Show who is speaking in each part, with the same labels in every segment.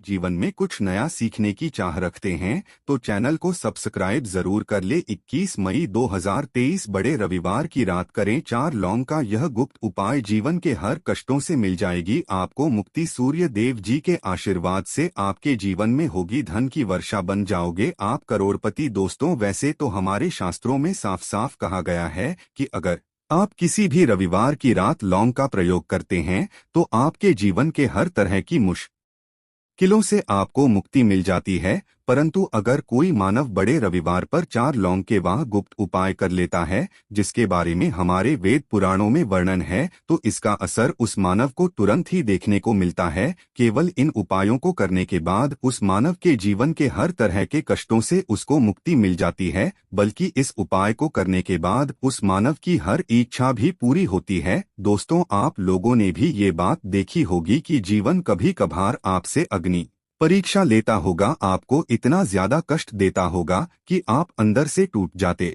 Speaker 1: जीवन में कुछ नया सीखने की चाह रखते हैं तो चैनल को सब्सक्राइब जरूर कर ले। 21 मई 2023 बड़े रविवार की रात करें 4 लौंग का यह गुप्त उपाय, जीवन के हर कष्टों से मिल जाएगी आपको मुक्ति। सूर्य देव जी के आशीर्वाद से आपके जीवन में होगी धन की वर्षा, बन जाओगे आप करोड़पति। दोस्तों, वैसे तो हमारे शास्त्रों में साफ साफ कहा गया है कि अगर आप किसी भी रविवार की रात लौंग का प्रयोग करते हैं तो आपके जीवन के हर तरह की मुश्किलों से आपको मुक्ति मिल जाती है। परंतु अगर कोई मानव बड़े रविवार पर 4 लौंग के वह गुप्त उपाय कर लेता है जिसके बारे में हमारे वेद पुराणों में वर्णन है, तो इसका असर उस मानव को तुरंत ही देखने को मिलता है। केवल इन उपायों को करने के बाद उस मानव के जीवन के हर तरह के कष्टों से उसको मुक्ति मिल जाती है, बल्कि इस उपाय को करने के बाद उस मानव की हर इच्छा भी पूरी होती है। दोस्तों, आप लोगों ने भी ये बात देखी होगी कि जीवन कभी कभार आपसे अग्नि परीक्षा लेता होगा, आपको इतना ज्यादा कष्ट देता होगा कि आप अंदर से टूट जाते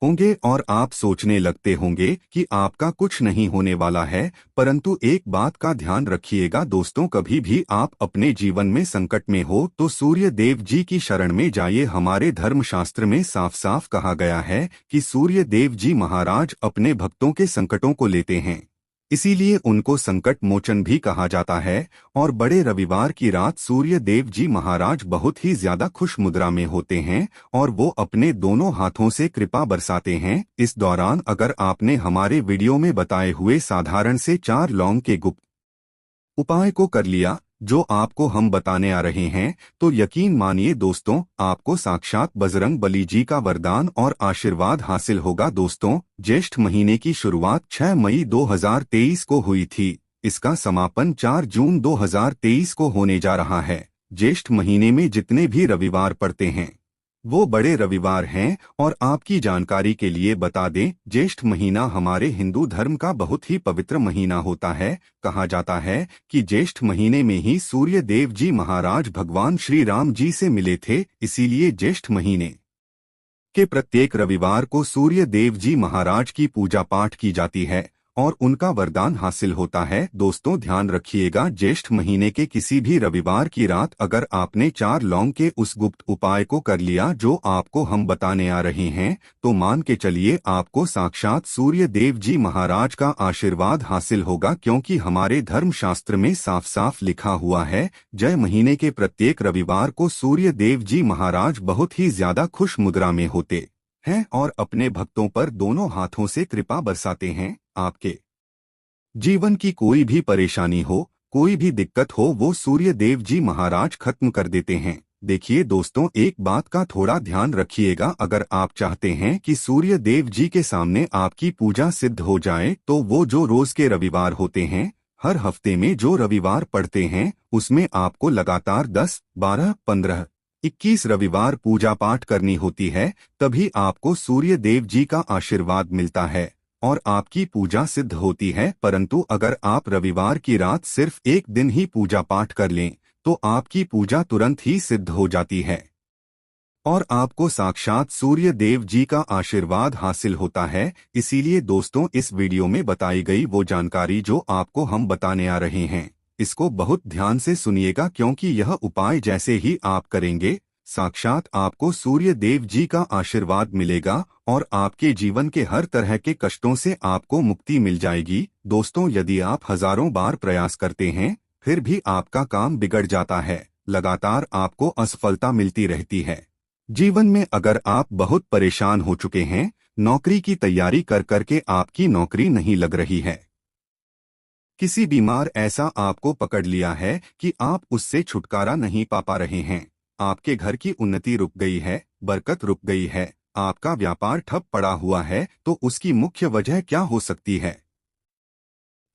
Speaker 1: होंगे और आप सोचने लगते होंगे कि आपका कुछ नहीं होने वाला है। परंतु एक बात का ध्यान रखिएगा दोस्तों, कभी भी आप अपने जीवन में संकट में हो तो सूर्य देव जी की शरण में जाइए। हमारे धर्मशास्त्र में साफ साफ कहा गया है कि सूर्य देव जी महाराज अपने भक्तों के संकटों को लेते हैं, इसीलिए उनको संकट मोचन भी कहा जाता है। और बड़े रविवार की रात सूर्य देव जी महाराज बहुत ही ज्यादा खुश मुद्रा में होते हैं और वो अपने दोनों हाथों से कृपा बरसाते हैं। इस दौरान अगर आपने हमारे वीडियो में बताए हुए साधारण से 4 लौंग के गुप्त उपाय को कर लिया जो आपको हम बताने आ रहे हैं, तो यकीन मानिए दोस्तों, आपको साक्षात बजरंग बली जी का वरदान और आशीर्वाद हासिल होगा। दोस्तों, ज्येष्ठ महीने की शुरुआत 6 मई 2023 को हुई थी। इसका समापन 4 जून 2023 को होने जा रहा है। ज्येष्ठ महीने में जितने भी रविवार पड़ते हैं वो बड़े रविवार हैं। और आपकी जानकारी के लिए बता दें, ज्येष्ठ महीना हमारे हिंदू धर्म का बहुत ही पवित्र महीना होता है। कहा जाता है कि ज्येष्ठ महीने में ही सूर्य देव जी महाराज भगवान श्री राम जी से मिले थे, इसीलिए ज्येष्ठ महीने के प्रत्येक रविवार को सूर्य देव जी महाराज की पूजा पाठ की जाती है और उनका वरदान हासिल होता है। दोस्तों, ध्यान रखिएगा, ज्येष्ठ महीने के किसी भी रविवार की रात अगर आपने 4 लौंग के उस गुप्त उपाय को कर लिया जो आपको हम बताने आ रहे हैं, तो मान के चलिए आपको साक्षात सूर्य देव जी महाराज का आशीर्वाद हासिल होगा, क्योंकि हमारे धर्मशास्त्र में साफ साफ लिखा हुआ है, जय महीने के प्रत्येक रविवार को सूर्य देव जी महाराज बहुत ही ज्यादा खुश मुद्रा में होते हैं और अपने भक्तों पर दोनों हाथों से कृपा बरसाते हैं। आपके जीवन की कोई भी परेशानी हो, कोई भी दिक्कत हो, वो सूर्य देव जी महाराज खत्म कर देते हैं। देखिए दोस्तों, एक बात का थोड़ा ध्यान रखिएगा, अगर आप चाहते हैं कि सूर्य देव जी के सामने आपकी पूजा सिद्ध हो जाए, तो वो जो रोज के रविवार होते हैं, हर हफ्ते में जो रविवार पड़ते हैं, उसमें आपको लगातार 10, 12, 15, 21 रविवार पूजा पाठ करनी होती है। तभी आपको सूर्य देव जी का आशीर्वाद मिलता है और आपकी पूजा सिद्ध होती है। परंतु अगर आप रविवार की रात सिर्फ एक दिन ही पूजा पाठ कर लें तो आपकी पूजा तुरंत ही सिद्ध हो जाती है और आपको साक्षात सूर्य देव जी का आशीर्वाद हासिल होता है। इसीलिए दोस्तों, इस वीडियो में बताई गई वो जानकारी जो आपको हम बताने आ रहे हैं, इसको बहुत ध्यान से सुनिएगा, क्योंकि यह उपाय जैसे ही आप करेंगे, साक्षात आपको सूर्य देव जी का आशीर्वाद मिलेगा और आपके जीवन के हर तरह के कष्टों से आपको मुक्ति मिल जाएगी। दोस्तों, यदि आप हजारों बार प्रयास करते हैं फिर भी आपका काम बिगड़ जाता है, लगातार आपको असफलता मिलती रहती है, जीवन में अगर आप बहुत परेशान हो चुके हैं, नौकरी की तैयारी कर करके आपकी नौकरी नहीं लग रही है, किसी बीमार ऐसा आपको पकड़ लिया है कि आप उससे छुटकारा नहीं पा रहे हैं, आपके घर की उन्नति रुक गई है, बरकत रुक गई है, आपका व्यापार ठप पड़ा हुआ है, तो उसकी मुख्य वजह क्या हो सकती है?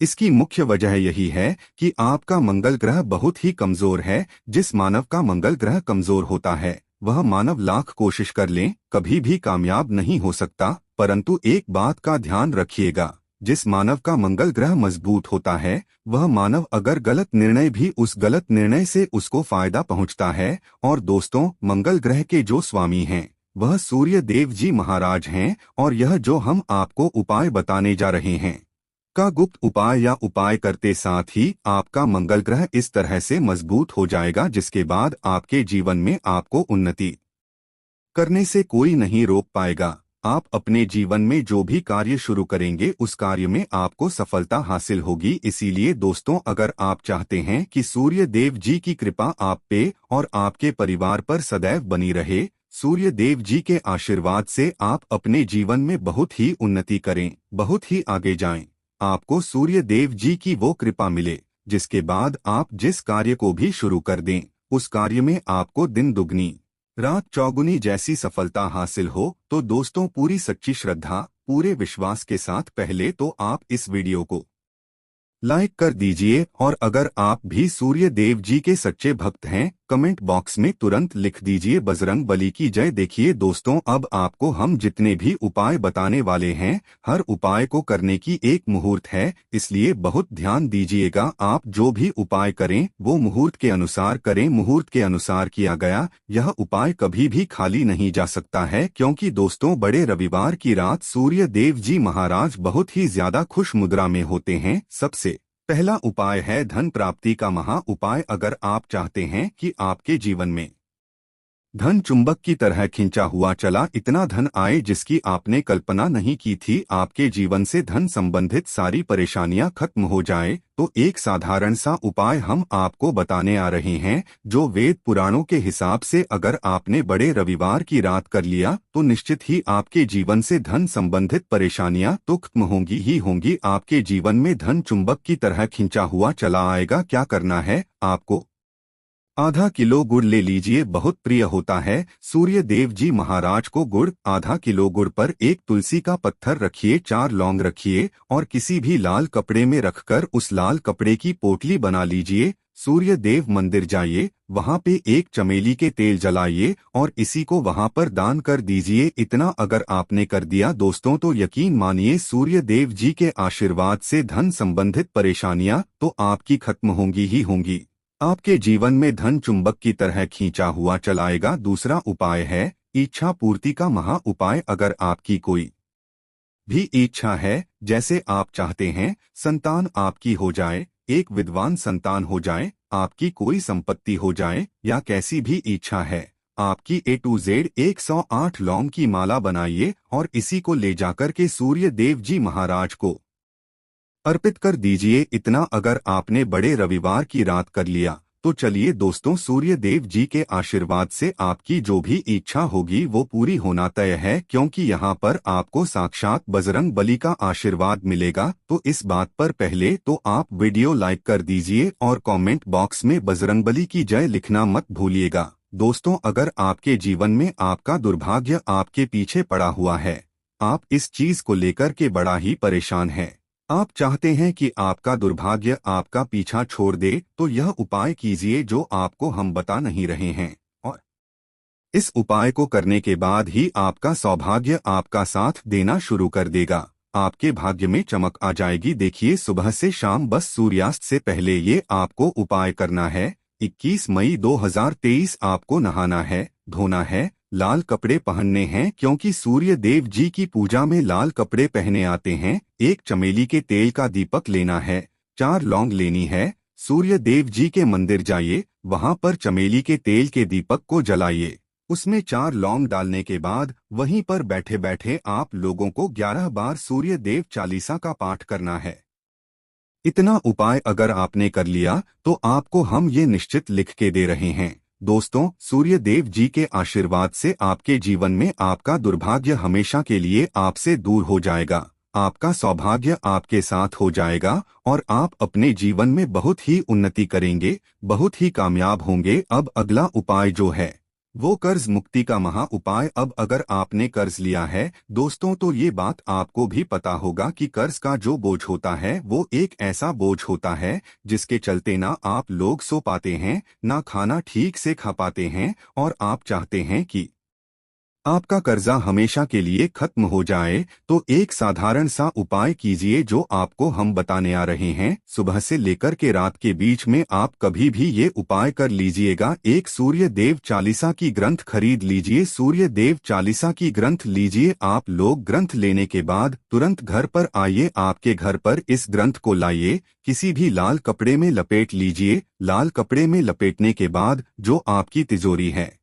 Speaker 1: इसकी मुख्य वजह यही है कि आपका मंगल ग्रह बहुत ही कमजोर है। जिस मानव का मंगल ग्रह कमजोर होता है वह मानव लाख कोशिश कर लें कभी भी कामयाब नहीं हो सकता। परंतु एक बात का ध्यान रखिएगा, जिस मानव का मंगल ग्रह मजबूत होता है वह मानव अगर गलत निर्णय भी उस गलत निर्णय से उसको फायदा पहुंचता है। और दोस्तों, मंगल ग्रह के जो स्वामी हैं वह सूर्य देव जी महाराज हैं और यह जो हम आपको उपाय बताने जा रहे हैं का गुप्त उपाय या उपाय करते साथ ही आपका मंगल ग्रह इस तरह से मजबूत हो जाएगा जिसके बाद आपके जीवन में आपको उन्नति करने से कोई नहीं रोक पाएगा। आप अपने जीवन में जो भी कार्य शुरू करेंगे उस कार्य में आपको सफलता हासिल होगी। इसीलिए दोस्तों, अगर आप चाहते हैं कि सूर्य देव जी की कृपा आप पे और आपके परिवार पर सदैव बनी रहे, सूर्य देव जी के आशीर्वाद से आप अपने जीवन में बहुत ही उन्नति करें, बहुत ही आगे जाएं, आपको सूर्य देव जी की वो कृपा मिले जिसके बाद आप जिस कार्य को भी शुरू कर दें उस कार्य में आपको दिन दुगनी रात चौगुनी जैसी सफलता हासिल हो। तो दोस्तों, पूरी सच्ची श्रद्धा, पूरे विश्वास के साथ पहले तो आप इस वीडियो को लाइक कर दीजिए और अगर आप भी सूर्य देव जी के सच्चे भक्त हैं, कमेंट बॉक्स में तुरंत लिख दीजिए बजरंग बली की जय। देखिए दोस्तों, अब आपको हम जितने भी उपाय बताने वाले हैं, हर उपाय को करने की एक मुहूर्त है, इसलिए बहुत ध्यान दीजिएगा। आप जो भी उपाय करें वो मुहूर्त के अनुसार करें। मुहूर्त के अनुसार किया गया यह उपाय कभी भी खाली नहीं जा सकता है, क्योंकि दोस्तों, बड़े रविवार की रात सूर्य देव जी महाराज बहुत ही ज्यादा खुश मुद्रा में होते हैं। सबसे पहला उपाय है धन प्राप्ति का महा उपाय। अगर आप चाहते हैं कि आपके जीवन में धन चुंबक की तरह खिंचा हुआ चला इतना धन आए जिसकी आपने कल्पना नहीं की थी, आपके जीवन से धन संबंधित सारी परेशानियां खत्म हो जाए, तो एक साधारण सा उपाय हम आपको बताने आ रहे हैं, जो वेद पुराणों के हिसाब से अगर आपने बड़े रविवार की रात कर लिया तो निश्चित ही आपके जीवन से धन संबंधित परेशानियां तो खत्म होंगी ही होंगी। आपके जीवन में धन चुंबक की तरह खिंचा हुआ चला आएगा। क्या करना है आपको? आधा किलो गुड़ ले लीजिए, बहुत प्रिय होता है सूर्य देव जी महाराज को गुड़। आधा किलो गुड़ पर एक तुलसी का पत्थर रखिए, 4 लौंग रखिए और किसी भी लाल कपड़े में रखकर उस लाल कपड़े की पोटली बना लीजिए। सूर्य देव मंदिर जाइए, वहां पे एक चमेली के तेल जलाइए और इसी को वहां पर दान कर दीजिए। इतना अगर आपने कर दिया दोस्तों, तो यकीन मानिए सूर्य देव जी के आशीर्वाद से धन संबंधित परेशानियां तो आपकी खत्म होंगी ही होंगी। आपके जीवन में धन चुंबक की तरह खींचा हुआ चलाएगा। दूसरा उपाय है इच्छा पूर्ति का महा उपाय। अगर आपकी कोई भी इच्छा है, जैसे आप चाहते हैं संतान आपकी हो जाए, एक विद्वान संतान हो जाए, आपकी कोई संपत्ति हो जाए, या कैसी भी इच्छा है आपकी, A to Z 108 लौंग की माला बनाइए और इसी को ले जाकर के सूर्य देव जी महाराज को अर्पित कर दीजिए। इतना अगर आपने बड़े रविवार की रात कर लिया तो चलिए दोस्तों, सूर्य देव जी के आशीर्वाद से आपकी जो भी इच्छा होगी वो पूरी होना तय है, क्योंकि यहाँ पर आपको साक्षात बजरंग बली का आशीर्वाद मिलेगा। तो इस बात पर पहले तो आप वीडियो लाइक कर दीजिए और कमेंट बॉक्स में बजरंग बली की जय लिखना मत भूलिएगा। दोस्तों, अगर आपके जीवन में आपका दुर्भाग्य आपके पीछे पड़ा हुआ है, आप इस चीज को लेकर के बड़ा ही परेशान हैं, आप चाहते हैं कि आपका दुर्भाग्य आपका पीछा छोड़ दे, तो यह उपाय कीजिए जो आपको हम बता नहीं रहे हैं, और इस उपाय को करने के बाद ही आपका सौभाग्य आपका साथ देना शुरू कर देगा। आपके भाग्य में चमक आ जाएगी। देखिए, सुबह से शाम बस सूर्यास्त से पहले ये आपको उपाय करना है। 21 मई 2023 आपको नहाना है, धोना है, लाल कपड़े पहनने हैं, क्योंकि सूर्य देव जी की पूजा में लाल कपड़े पहने आते हैं। एक चमेली के तेल का दीपक लेना है, 4 लौंग लेनी है। सूर्य देव जी के मंदिर जाइए, वहां पर चमेली के तेल के दीपक को जलाइए, उसमें 4 लौंग डालने के बाद वहीं पर बैठे बैठे आप लोगों को 11 बार सूर्य देव चालीसा का पाठ करना है। इतना उपाय अगर आपने कर लिया तो आपको हम ये निश्चित लिख के दे रहे हैं दोस्तों, सूर्य देव जी के आशीर्वाद से आपके जीवन में आपका दुर्भाग्य हमेशा के लिए आपसे दूर हो जाएगा, आपका सौभाग्य आपके साथ हो जाएगा और आप अपने जीवन में बहुत ही उन्नति करेंगे, बहुत ही कामयाब होंगे। अब अगला उपाय जो है वो कर्ज मुक्ति का महा उपाय। अब अगर आपने कर्ज लिया है दोस्तों, तो ये बात आपको भी पता होगा कि कर्ज का जो बोझ होता है वो एक ऐसा बोझ होता है जिसके चलते ना आप लोग सो पाते हैं, ना खाना ठीक से खा पाते हैं, और आप चाहते हैं कि आपका कर्जा हमेशा के लिए खत्म हो जाए तो एक साधारण सा उपाय कीजिए जो आपको हम बताने आ रहे हैं। सुबह से लेकर के रात के बीच में आप कभी भी ये उपाय कर लीजिएगा। एक सूर्य देव चालीसा की ग्रंथ खरीद लीजिए। सूर्य देव चालीसा की ग्रंथ लीजिए। आप लोग ग्रंथ लेने के बाद तुरंत घर पर आइए। आपके घर पर इस ग्रंथ को लाइए, किसी भी लाल कपड़े में लपेट लीजिए। लाल कपड़े में लपेटने के बाद जो आपकी तिजोरी है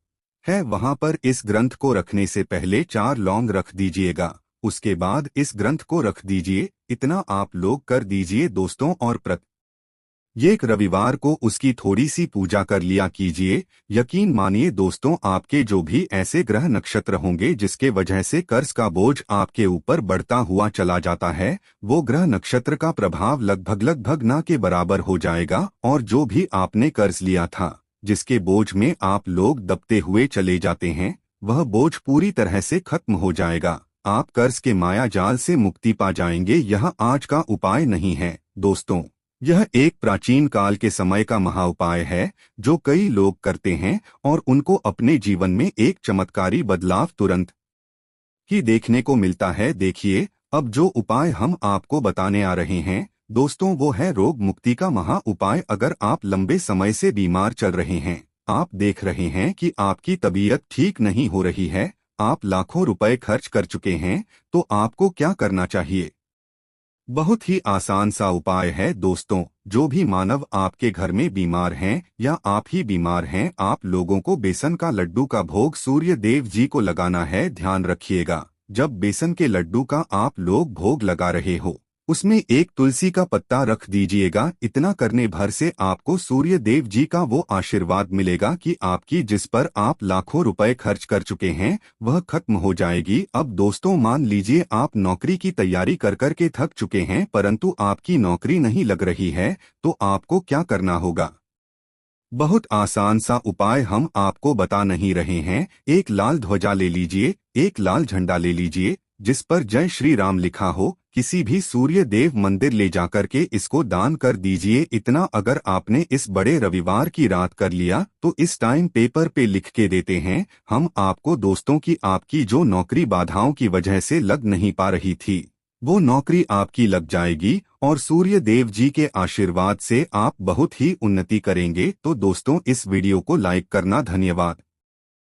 Speaker 1: वहां पर इस ग्रंथ को रखने से पहले 4 लौंग रख दीजिएगा। उसके बाद इस ग्रंथ को रख दीजिए। इतना आप लोग कर दीजिए दोस्तों, और प्रत्येक रविवार को उसकी थोड़ी सी पूजा कर लिया कीजिए। यकीन मानिए दोस्तों, आपके जो भी ऐसे ग्रह नक्षत्र होंगे जिसके वजह से कर्ज का बोझ आपके ऊपर बढ़ता हुआ चला जाता है, वो ग्रह नक्षत्र का प्रभाव लगभग ना के बराबर हो जाएगा। और जो भी आपने कर्ज लिया था, जिसके बोझ में आप लोग दबते हुए चले जाते हैं, वह बोझ पूरी तरह से खत्म हो जाएगा। आप कर्ज के माया जाल से मुक्ति पा जाएंगे। यह आज का उपाय नहीं है दोस्तों, यह एक प्राचीन काल के समय का महा उपाय है जो कई लोग करते हैं और उनको अपने जीवन में एक चमत्कारी बदलाव तुरंत ही देखने को मिलता है। देखिए, अब जो उपाय हम आपको बताने आ रहे हैं दोस्तों, वो है रोग मुक्ति का महा उपाय। अगर आप लंबे समय से बीमार चल रहे हैं, आप देख रहे हैं कि आपकी तबीयत ठीक नहीं हो रही है, आप लाखों रुपए खर्च कर चुके हैं, तो आपको क्या करना चाहिए? बहुत ही आसान सा उपाय है दोस्तों। जो भी मानव आपके घर में बीमार हैं या आप ही बीमार हैं, आप लोगों को बेसन का लड्डू का भोग सूर्य देव जी को लगाना है। ध्यान रखिएगा, जब बेसन के लड्डू का आप लोग भोग लगा रहे हो, उसमें एक तुलसी का पत्ता रख दीजिएगा। इतना करने भर से आपको सूर्य देव जी का वो आशीर्वाद मिलेगा कि आपकी जिस पर आप लाखों रुपए खर्च कर चुके हैं वह खत्म हो जाएगी। अब दोस्तों, मान लीजिए आप नौकरी की तैयारी कर कर के थक चुके हैं परंतु आपकी नौकरी नहीं लग रही है, तो आपको क्या करना होगा? बहुत आसान सा उपाय हम आपको बता नहीं रहे हैं। एक लाल ध्वजा ले लीजिए, एक लाल झंडा ले लीजिए जिस पर जय श्री राम लिखा हो। किसी भी सूर्य देव मंदिर ले जाकर के इसको दान कर दीजिए। इतना अगर आपने इस बड़े रविवार की रात कर लिया तो इस टाइम पेपर पे लिख के देते हैं हम आपको दोस्तों की आपकी जो नौकरी बाधाओं की वजह से लग नहीं पा रही थी, वो नौकरी आपकी लग जाएगी और सूर्य देव जी के आशीर्वाद से आप बहुत ही उन्नति करेंगे। तो दोस्तों, इस वीडियो को लाइक करना। धन्यवाद।